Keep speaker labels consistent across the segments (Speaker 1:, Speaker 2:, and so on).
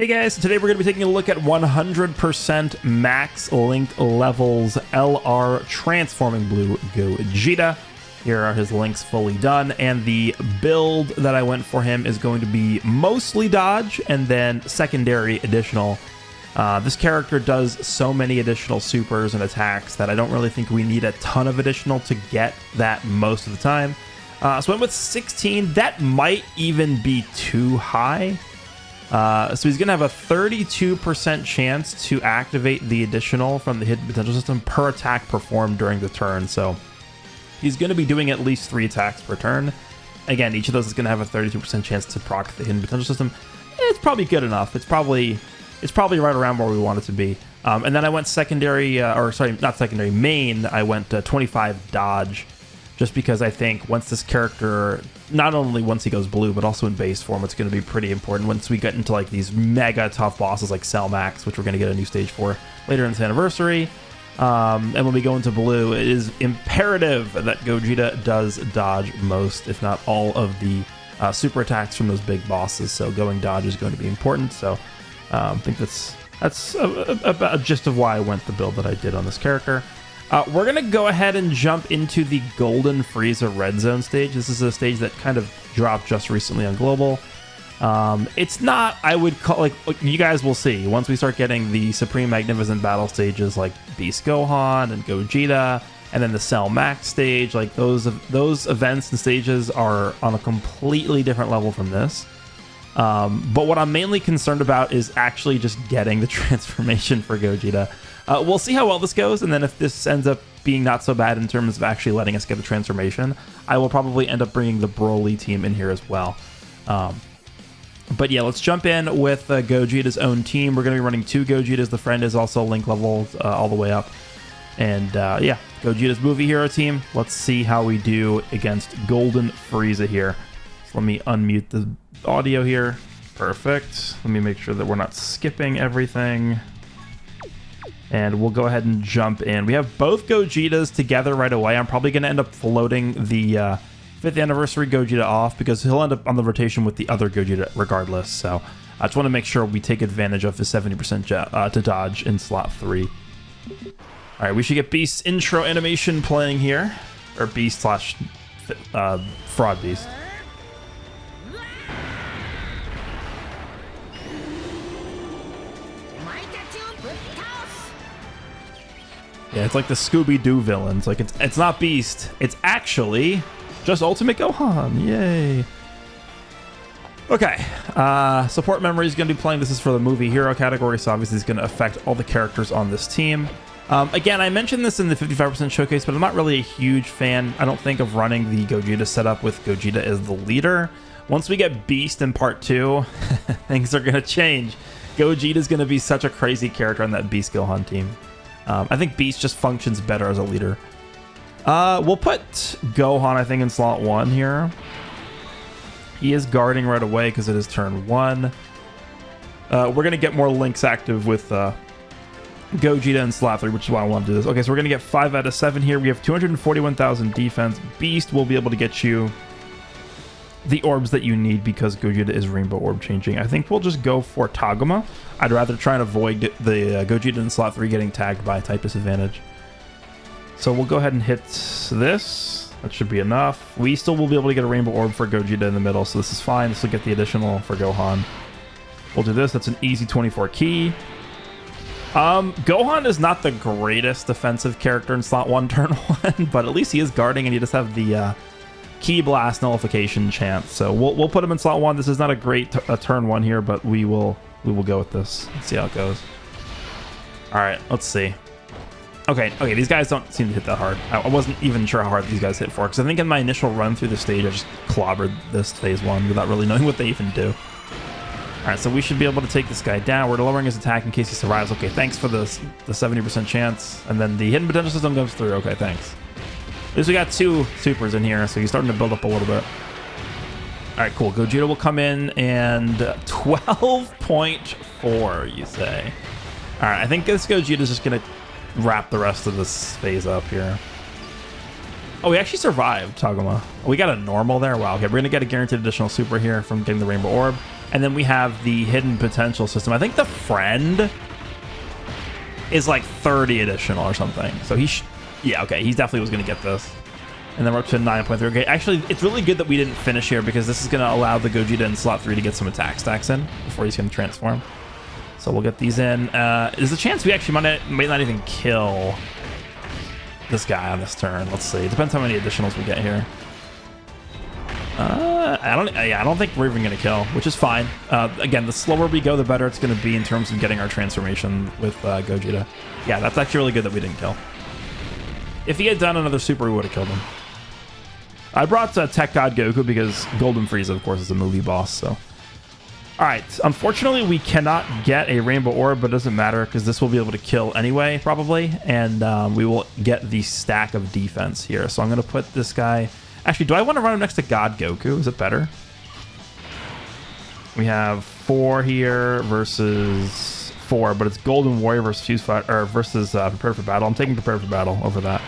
Speaker 1: Hey guys, today we're going to be taking a look at 100% max linked levels LR transforming blue Gogeta. Here are his links fully done, and the build that I went for him is going to be mostly dodge and then secondary additional. This character does so many additional supers and attacks that I don't really think we need a ton of additional to get that most of the time. So I went with 16. That might even be too high. So he's going to have a 32% chance to activate the additional from the hidden potential system per attack performed during the turn. So he's going to be doing at least 3 attacks per turn. Again, each of those is going to have a 32% chance to proc the hidden potential system. It's probably good enough. It's probably right around where we want it to be. And then I went main. I went 25 dodge. Just because I think once this character, not only once he goes blue, but also in base form, it's going to be pretty important once we get into like these mega tough bosses like Cell Max, which we're going to get a new stage for later in this anniversary. And when we go into blue, it is imperative that Gogeta does dodge most, if not all, of the super attacks from those big bosses. So going dodge is going to be important. So I think that's a gist of why I went the build that I did on this character. We're going to go ahead and jump into the Golden Frieza Red Zone stage. This is a stage that kind of dropped just recently on Global. It's not, I would call, like, you guys will see, once we start getting the Supreme Magnificent Battle stages like Beast Gohan and Gogeta, and then the Cell Max stage, like those events and stages are on a completely different level from this. But what I'm mainly concerned about is actually just getting the transformation for Gogeta. We'll see how well this goes, and then if this ends up being not so bad in terms of actually letting us get the transformation, I will probably end up bringing the Broly team in here as well. But yeah, let's jump in with Gogeta's own team. We're going to be running 2 Gogetas. The friend is also link leveled all the way up. And yeah, Gogeta's movie hero team. Let's see how we do against Golden Frieza here. So let me unmute the audio here. Perfect. Let me make sure that we're not skipping everything. And we'll go ahead and jump in. We have both Gogetas together right away. I'm probably going to end up floating the 5th anniversary Gogeta off because he'll end up on the rotation with the other Gogeta regardless. So I just want to make sure we take advantage of his 70% to dodge in slot 3. All right, we should get Beast's intro animation playing here. Or Beast slash Fraud Beast. Yeah, it's like the Scooby-Doo villains. Like it's not Beast. It's actually just Ultimate Gohan. Yay. Okay. Support memory is going to be playing. This is for the movie hero category, so obviously it's going to affect all the characters on this team. Again, I mentioned this in the 55% showcase, but I'm not really a huge fan, I don't think, of running the Gogeta setup with Gogeta as the leader. Once we get Beast in part 2, things are going to change. Gogeta is going to be such a crazy character on that Beast Gohan team. I think Beast just functions better as a leader. We'll put Gohan, I think, in slot 1 here. He is guarding right away because it is turn 1. We're going to get more links active with Gogeta in slot 3, which is why I want to do this. Okay, so we're going to get 5 out of 7 here. We have 241,000 defense. Beast will be able to get you the orbs that you need because Gogeta is rainbow orb changing. I think we'll just go for Tagoma. I'd rather try and avoid the Gogeta in slot 3 getting tagged by type disadvantage. So we'll go ahead and hit this. That should be enough. We still will be able to get a rainbow orb for Gogeta in the middle, so this is fine. This will get the additional for Gohan. We'll do this. That's an easy 24 key. Gohan is not the greatest defensive character in slot 1 turn 1, but at least he is guarding and he does have the Key Blast nullification chance. So we'll put him in slot 1. This is not a great turn 1 here, but we will go with this. Let's see how it goes. All right, let's see. Okay, these guys don't seem to hit that hard. I wasn't even sure how hard these guys hit for, because I think in my initial run through the stage, I just clobbered this phase 1 without really knowing what they even do. All right, so we should be able to take this guy down. We're lowering his attack in case he survives. Okay, thanks for the 70% chance. And then the hidden potential system comes through. Okay, thanks. At least we got 2 supers in here, so he's starting to build up a little bit. All right, cool. Gogeta will come in and 12.4, you say. All right, I think this Gogeta is just going to wrap the rest of this phase up here. Oh, we actually survived, Tagoma. We got a normal there. Wow, okay, we're going to get a guaranteed additional super here from getting the Rainbow Orb. And then we have the hidden potential system. I think the friend is like 30 additional or something. So yeah, okay, he definitely was going to get this. And then we're up to 9.3. Okay, actually, it's really good that we didn't finish here because this is going to allow the Gogeta in slot 3 to get some attack stacks in before he's going to transform. So we'll get these in. There's a chance we actually might not even kill this guy on this turn. Let's see. It depends how many additionals we get here. I don't think we're even going to kill, which is fine. Again, the slower we go, the better it's going to be in terms of getting our transformation with Gogeta. Yeah, that's actually really good that we didn't kill. If he had done another super, we would have killed him. I brought Tech God Goku because Golden Frieza, of course, is a movie boss, so. All right, unfortunately, we cannot get a Rainbow Orb, but it doesn't matter because this will be able to kill anyway, probably, and we will get the stack of defense here. So I'm going to put this guy... Actually, do I want to run him next to God Goku? Is it better? We have 4 here versus 4, but it's Golden Warrior versus Fuse Fight, or versus Prepare for Battle. I'm taking Prepare for Battle over that.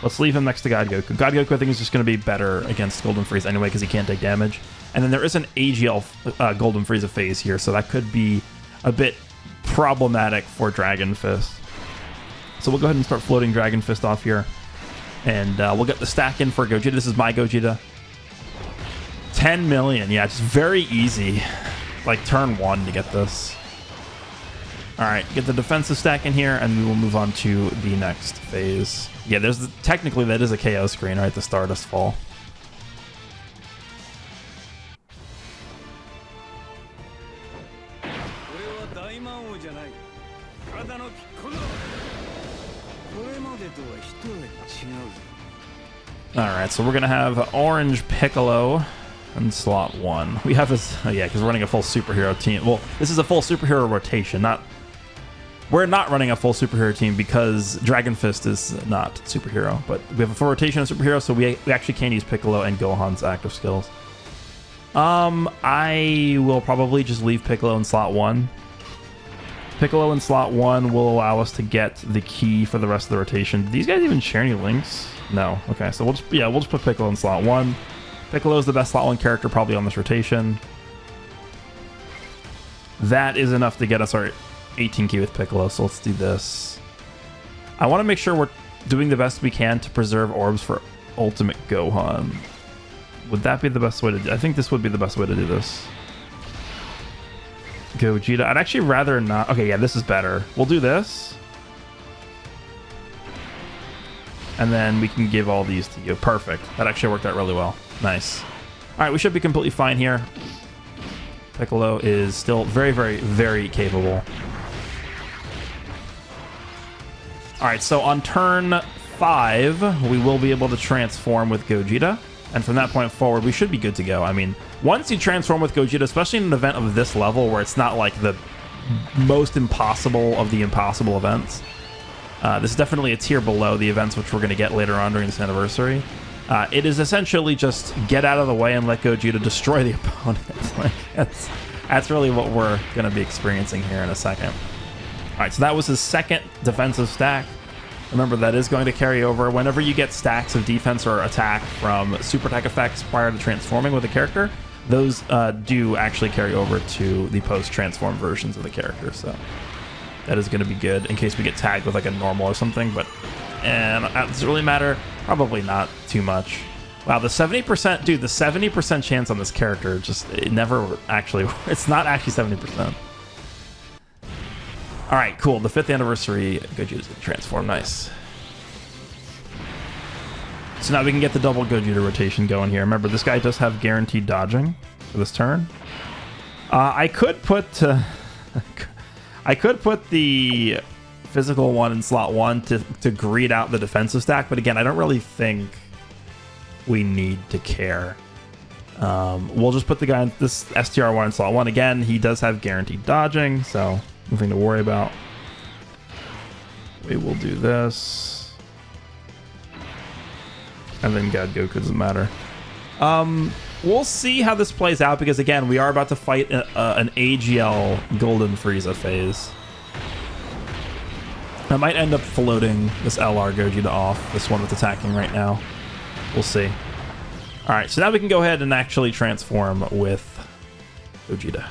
Speaker 1: Let's leave him next to God Goku. God Goku, I think, is just going to be better against Golden Frieza anyway because he can't take damage. And then there is an AGL Golden Frieza phase here, so that could be a bit problematic for Dragon Fist. So we'll go ahead and start floating Dragon Fist off here. And we'll get the stack in for Gogeta. This is my Gogeta. 10 million. Yeah, just very easy. Like turn 1 to get this. All right, get the defensive stack in here, and we will move on to the next phase. Yeah, technically that is a KO screen, right? The Stardust Fall. Alright, so we're going to have Orange Piccolo in slot 1. We have his... Oh yeah, because we're running a full superhero team. Well, this is a full superhero rotation, not... We're not running a full superhero team because Dragon Fist is not superhero, but we have a full rotation of superhero, so we actually can use Piccolo and Gohan's active skills. I will probably just leave Piccolo in slot 1. Piccolo in slot 1 will allow us to get the key for the rest of the rotation. Do these guys even share any links? No. Okay, so we'll just put Piccolo in slot 1. Piccolo is the best slot 1 character probably on this rotation. That is enough to get us our 18 key with Piccolo, so let's do this. I want to make sure we're doing the best we can to preserve orbs for Ultimate Gohan. Would that be the best way to do? I think this would be the best way to do this. Gogeta. I'd actually rather not. Okay, yeah, this is better. We'll do this. And then we can give all these to you. Perfect. That actually worked out really well. Nice. All right, we should be completely fine here. Piccolo is still very, very, very capable. All right, so on turn 5, we will be able to transform with Gogeta. And from that point forward, we should be good to go. I mean, once you transform with Gogeta, especially in an event of this level where it's not like the most impossible of the impossible events, this is definitely a tier below the events which we're going to get later on during this anniversary. It is essentially just get out of the way and let Gogeta destroy the opponent. Like, that's really what we're going to be experiencing here in a second. All right, so that was his second defensive stack. Remember, that is going to carry over. Whenever you get stacks of defense or attack from super attack effects prior to transforming with a character, those do actually carry over to the post-transform versions of the character. So that is going to be good in case we get tagged with like a normal or something. But does it really matter? Probably not too much. Wow, the 70%, dude, the 70% chance on this character, it never actually, it's not actually 70%. All right, cool. The 5th anniversary, Gogeta's gonna transform. Nice. So now we can get the double Gogeta rotation going here. Remember, this guy does have guaranteed dodging for this turn. I could put the physical one in slot 1 to greed out the defensive stack, but again, I don't really think we need to care. We'll just put the guy in this STR1 in slot 1. Again, he does have guaranteed dodging, so nothing to worry about. We will do this. And then God Goku doesn't matter. We'll see how this plays out because, again, we are about to fight an AGL Golden Frieza phase. I might end up floating this LR Gogeta off, this one that's attacking right now. We'll see. All right, so now we can go ahead and actually transform with Gogeta.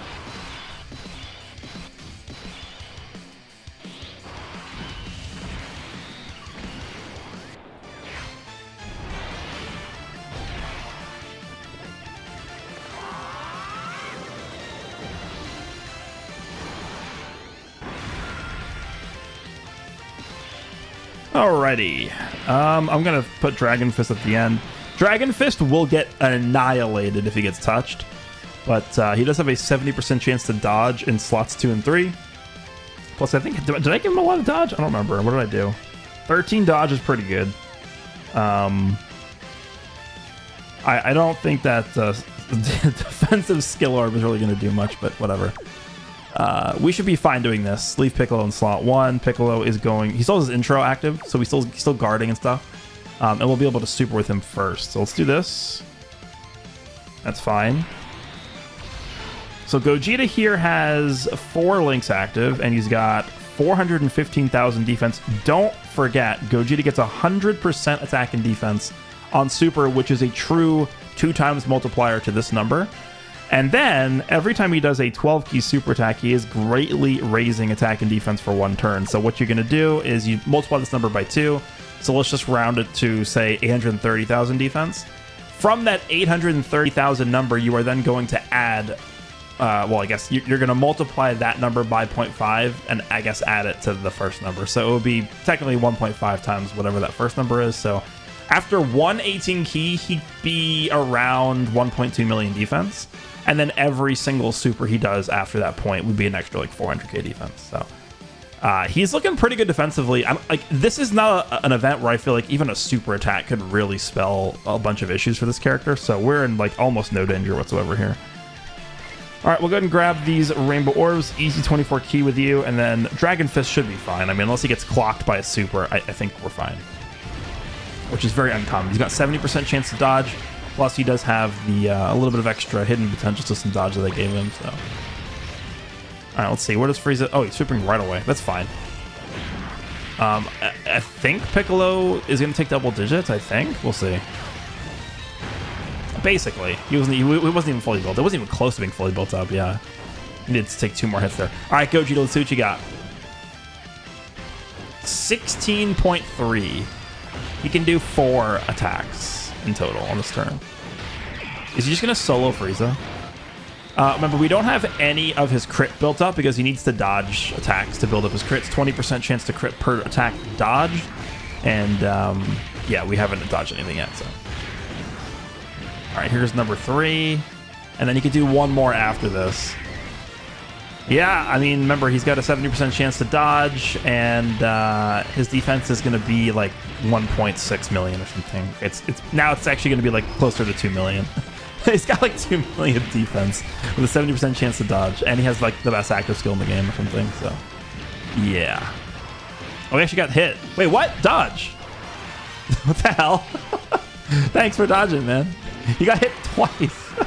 Speaker 1: Alrighty. I'm gonna put Dragon Fist at the end. Dragon Fist will get annihilated if he gets touched, but he does have a 70% chance to dodge in slots 2 and 3. Plus, I think, did I give him a lot of dodge? I don't remember. What did I do? 13 dodge is pretty good. I don't think that defensive skill orb is really going to do much, but whatever. We should be fine doing this. Leave Piccolo in slot 1. Piccolo is going... He still has his intro active, so he's still guarding and stuff. And we'll be able to super with him first. So let's do this. That's fine. So Gogeta here has 4 links active, and he's got 415,000 defense. Don't forget, Gogeta gets 100% attack and defense on super, which is a true 2 times multiplier to this number. And then, every time he does a 12-key super attack, he is greatly raising attack and defense for 1 turn. So what you're going to do is you multiply this number by 2. So let's just round it to, say, 830,000 defense. From that 830,000 number, you are then going to add... well, I guess you're going to multiply that number by 0.5 and, I guess, add it to the first number. So it would be technically 1.5 times whatever that first number is. So after 118 key, he'd be around 1.2 million defense. And then every single super he does after that point would be an extra like 400k defense. So he's looking pretty good defensively. This is not an event where I feel like even a super attack could really spell a bunch of issues for this character. So we're in like almost no danger whatsoever here. All right, we'll go ahead and grab these rainbow orbs. Easy 24 key with you, and then Dragon Fist should be fine. I mean, unless he gets clocked by a super, I think we're fine. Which is very uncommon. He's got 70% chance to dodge. Plus, he does have the a little bit of extra hidden potential to some dodge that I gave him. So, all right, let's see. Where does Frieza? Oh, he's swooping right away. That's fine. I think Piccolo is going to take double digits. I think we'll see. Basically, he wasn't even fully built. It wasn't even close to being fully built up. Yeah, he needs to take 2 more hits there. All right, Gogeta, let's see what you got. 16.3. He can do 4 attacks in total on this turn. Is he just going to solo Frieza? Remember, we don't have any of his crit built up because he needs to dodge attacks to build up his crits. 20% chance to crit per attack dodge. And, yeah, we haven't dodged anything yet, so. All right, here's number 3. And then he could do 1 more after this. Yeah, I mean, remember, he's got a 70% chance to dodge, and his defense is going to be like 1.6 million or something. Now it's actually going to be like closer to 2 million. He's got like 2 million defense with a 70% chance to dodge, and he has like the best active skill in the game or something. So, yeah. Oh, he actually got hit. Wait, what? Dodge? What the hell? Thanks for dodging, man. You got hit twice. All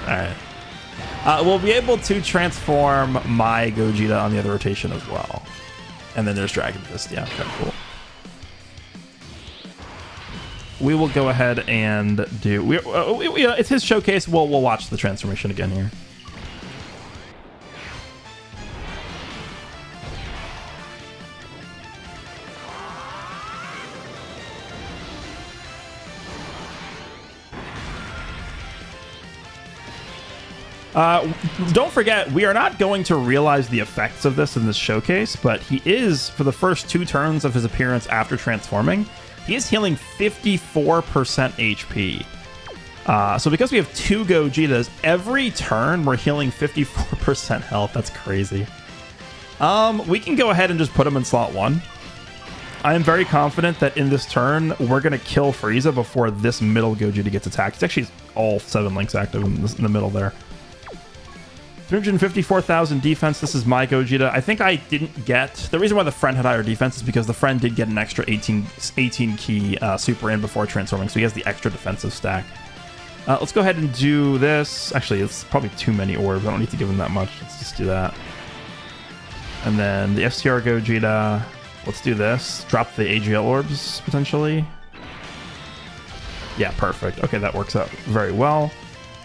Speaker 1: right. We'll be able to transform my Gogeta on the other rotation as well. And then there's Dragon Fist. Yeah, kind of cool. We will go ahead and do... it's his showcase. We'll watch the transformation again here. Don't forget, we are not going to realize the effects of this in this showcase, but he is, for the first 2 turns of his appearance after transforming, he is healing 54% HP. So because we have 2 Gogetas, every turn we're healing 54% health. That's crazy. We can go ahead and just put him in slot 1. I am very confident that in this turn, we're going to kill Frieza before this middle Gogeta gets attacked. It's actually all 7 links active in the middle there. 354,000 defense. This is my Gogeta. I think I didn't get... The reason why the friend had higher defense is because the friend did get an extra 18 key super in before transforming, so he has the extra defensive stack. Let's go ahead and do this. Actually, it's probably too many orbs. I don't need to give him that much. Let's just do that. And then the FCR Gogeta. Let's do this. Drop the AGL orbs, potentially. Yeah, perfect. Okay, that works out very well.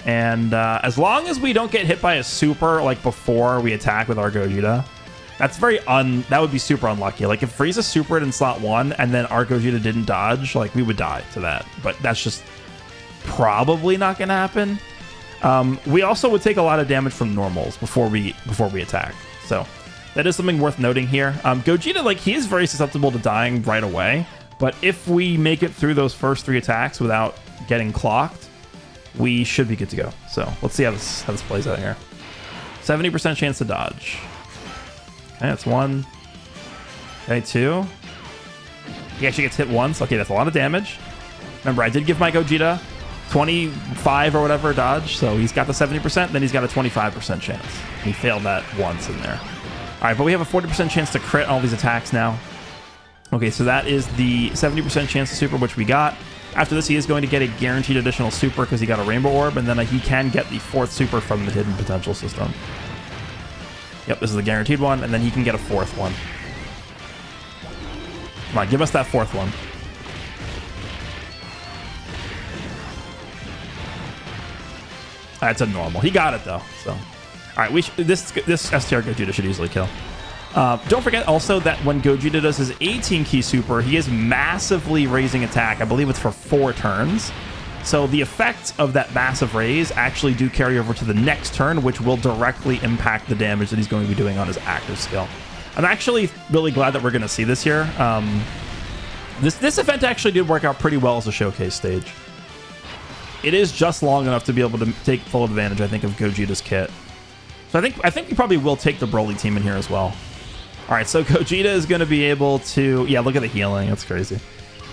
Speaker 1: And as long as we don't get hit by a super like before we attack with our Gogeta, that would be super unlucky. Like if Frieza supered in slot 1 and then our Gogeta didn't dodge, like we would die to that. But that's just probably not gonna happen. We also would take a lot of damage from normals before we attack. So that is something worth noting here. Gogeta, like, he is very susceptible to dying right away, but if we make it through those first 3 attacks without getting clocked, we should be good to go. So let's see how this plays out here. 70% chance to dodge. Okay, that's 1. Okay, 2. He actually gets hit once. Okay, that's a lot of damage. Remember, I did give my Gogeta 25 or whatever dodge, so he's got the 70%, then he's got a 25% chance. He failed that once in there. All right, but we have a 40% chance to crit all these attacks now. Okay, so that is the 70% chance to super, which we got. After this, he is going to get a guaranteed additional super because he got a rainbow orb, and then he can get the 4th super from the hidden potential system. Yep, this is the guaranteed one, and then he can get a 4th one. Come on, give us that 4th one. That's a normal. He got it though. So, all right, this STR Gogeta should easily kill. Don't forget also that when Gogeta does his 18 key super, he is massively raising attack. I believe it's for 4 turns. So the effects of that massive raise actually do carry over to the next turn, which will directly impact the damage that he's going to be doing on his active skill. I'm actually really glad that we're going to see this here. This event actually did work out pretty well as a showcase stage. It is just long enough to be able to take full advantage, I think, of Gogeta's kit. So I think we probably will take the Broly team in here as well. All right, so Gogeta is going to be able to... Yeah, look at the healing. That's crazy.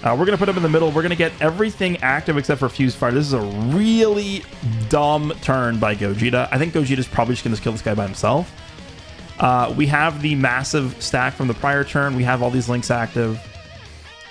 Speaker 1: We're going to put him in the middle. We're going to get everything active except for Fuse Fire. This is a really dumb turn by Gogeta. I think Gogeta's probably just going to kill this guy by himself. We have the massive stack from the prior turn. We have all these links active.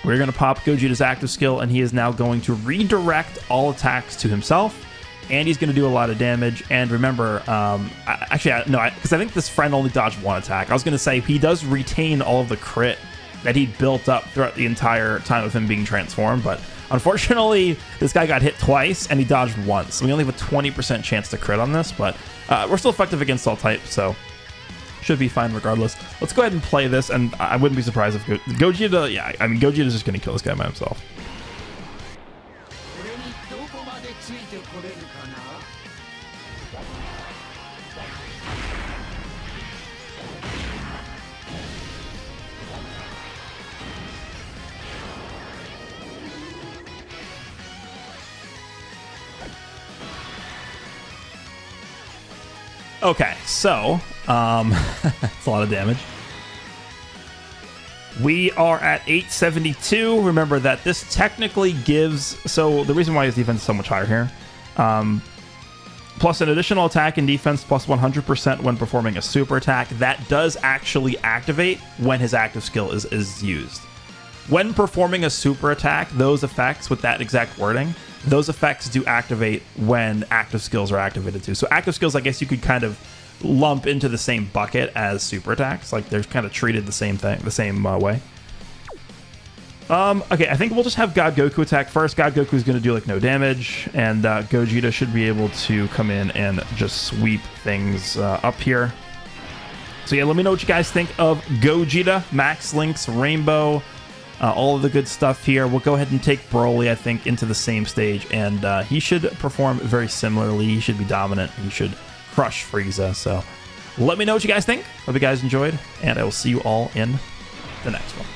Speaker 1: We're going to pop Gogeta's active skill, and he is now going to redirect all attacks to himself, and he's going to do a lot of damage. And remember, because I think this friend only dodged 1 attack. I was going to say he does retain all of the crit that he built up throughout the entire time of him being transformed, but unfortunately, this guy got hit twice, and he dodged once. So we only have a 20% chance to crit on this, but we're still effective against all types, so should be fine regardless. Let's go ahead and play this, and I wouldn't be surprised if Gogeta... Yeah, I mean, Gogeta's just going to kill this guy by himself. Okay, so it's a lot of damage. We are at 872. Remember that this technically gives... So the reason why his defense is so much higher here. Plus an additional attack and defense plus 100% when performing a super attack. That does actually activate when his active skill is used. When performing a super attack, those effects, with that exact wording, those effects do activate when active skills are activated too. So active skills, I guess you could kind of lump into the same bucket as super attacks. Like they're kind of treated the same thing, the same way. Okay, I think we'll just have God Goku attack first. God Goku is going to do like no damage, and Gogeta should be able to come in and just sweep things up here. So yeah, let me know what you guys think of Gogeta, Max Link's Rainbow, all of the good stuff here. We'll go ahead and take Broly, I think, into the same stage, and he should perform very similarly. He should be dominant. He should crush Frieza. So let me know what you guys think. Hope you guys enjoyed, and I will see you all in the next one.